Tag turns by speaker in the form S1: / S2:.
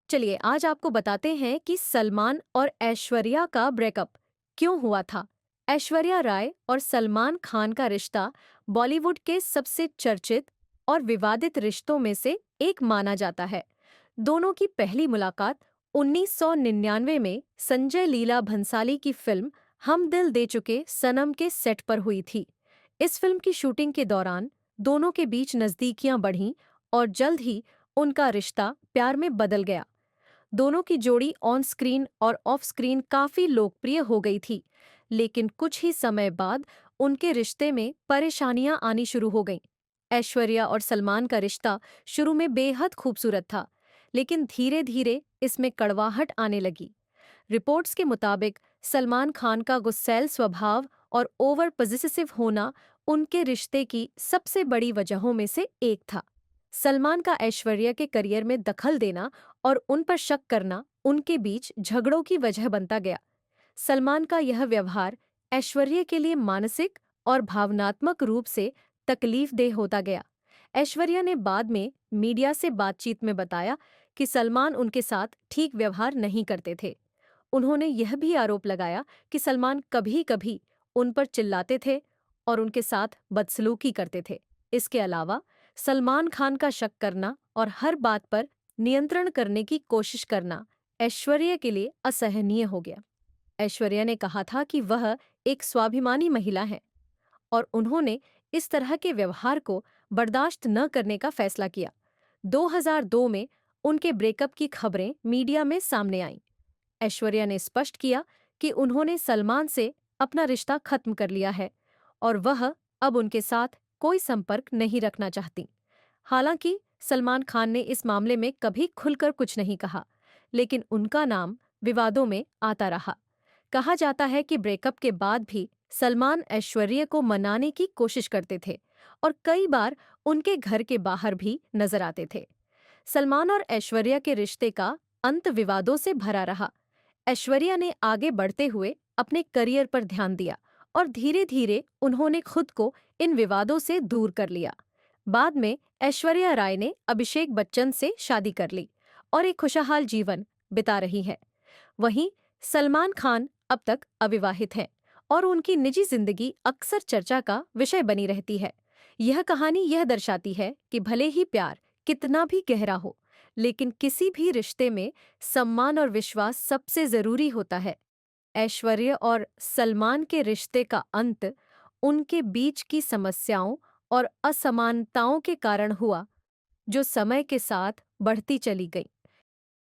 S1: चलिए आज आपको बताते हैं कि सलमान और ऐश्वर्या का ब्रेकअप क्यों हुआ था। ऐश्वर्या राय और सलमान खान का रिश्ता बॉलीवुड के सबसे चर्चित और विवादित रिश्तों में से एक माना जाता है। दोनों की पहली मुलाकात 1999 में संजय लीला भंसाली की फिल्म हम दिल दे चुके सनम के सेट पर हुई थी। इस फिल्म की शूटिंग के दौरान दोनों के बीच नजदीकियां बढ़ीं और जल्द ही उनका रिश्ता प्यार में बदल गया। दोनों की जोड़ी ऑन स्क्रीन और ऑफ स्क्रीन काफी लोकप्रिय हो गई थी, लेकिन कुछ ही समय बाद उनके रिश्ते में परेशानियां आनी शुरू हो गईं। ऐश्वर्या और सलमान का रिश्ता शुरू में बेहद खूबसूरत था, लेकिन धीरे धीरे इसमें कड़वाहट आने लगी। रिपोर्ट्स के मुताबिक सलमान खान का गुस्सैल स्वभाव और ओवर पॉजिसिव होना उनके रिश्ते की सबसे बड़ी वजहों में से एक था। सलमान का ऐश्वर्या के करियर में दखल देना और उन पर शक करना उनके बीच झगड़ों की वजह बनता गया। सलमान का यह व्यवहार ऐश्वर्या के लिए मानसिक और भावनात्मक रूप से तकलीफदेह होता गया। ऐश्वर्या ने बाद में मीडिया से बातचीत में बताया कि सलमान उनके साथ ठीक व्यवहार नहीं करते थे। उन्होंने यह भी आरोप लगाया कि सलमान कभी-कभी उन पर चिल्लाते थे और उनके साथ बदसलूकी करते थे। इसके अलावा सलमान खान का शक करना और हर बात पर नियंत्रण करने की कोशिश करना ऐश्वर्या के लिए असहनीय हो गया। ऐश्वर्या ने कहा था कि वह एक स्वाभिमानी महिला है और उन्होंने इस तरह के व्यवहार को बर्दाश्त न करने का फैसला किया। 2002 में उनके ब्रेकअप की खबरें मीडिया में सामने आईं। ऐश्वर्या ने स्पष्ट किया कि उन्होंने सलमान से अपना रिश्ता खत्म कर लिया है और वह अब उनके साथ कोई संपर्क नहीं रखना चाहती। हालांकि सलमान खान ने इस मामले में कभी खुलकर कुछ नहीं कहा, लेकिन उनका नाम विवादों में आता रहा। कहा जाता है कि ब्रेकअप के बाद भी सलमान ऐश्वर्या को मनाने की कोशिश करते थे और कई बार उनके घर के बाहर भी नजर आते थे। सलमान और ऐश्वर्या के रिश्ते का अंत विवादों से भरा रहा। ऐश्वर्या ने आगे बढ़ते हुए अपने करियर पर ध्यान दिया और धीरे धीरे उन्होंने खुद को इन विवादों से दूर कर लिया। बाद में ऐश्वर्या राय ने अभिषेक बच्चन से शादी कर ली और एक खुशहाल जीवन बिता रही है। वहीं सलमान खान अब तक अविवाहित हैं और उनकी निजी जिंदगी अक्सर चर्चा का विषय बनी रहती है। यह कहानी यह दर्शाती है कि भले ही प्यार कितना भी गहरा हो, लेकिन किसी भी रिश्ते में सम्मान और विश्वास सबसे जरूरी होता है। ऐश्वर्या और सलमान के रिश्ते का अंत उनके बीच की समस्याओं और असमानताओं के कारण हुआ, जो समय के साथ बढ़ती चली गई।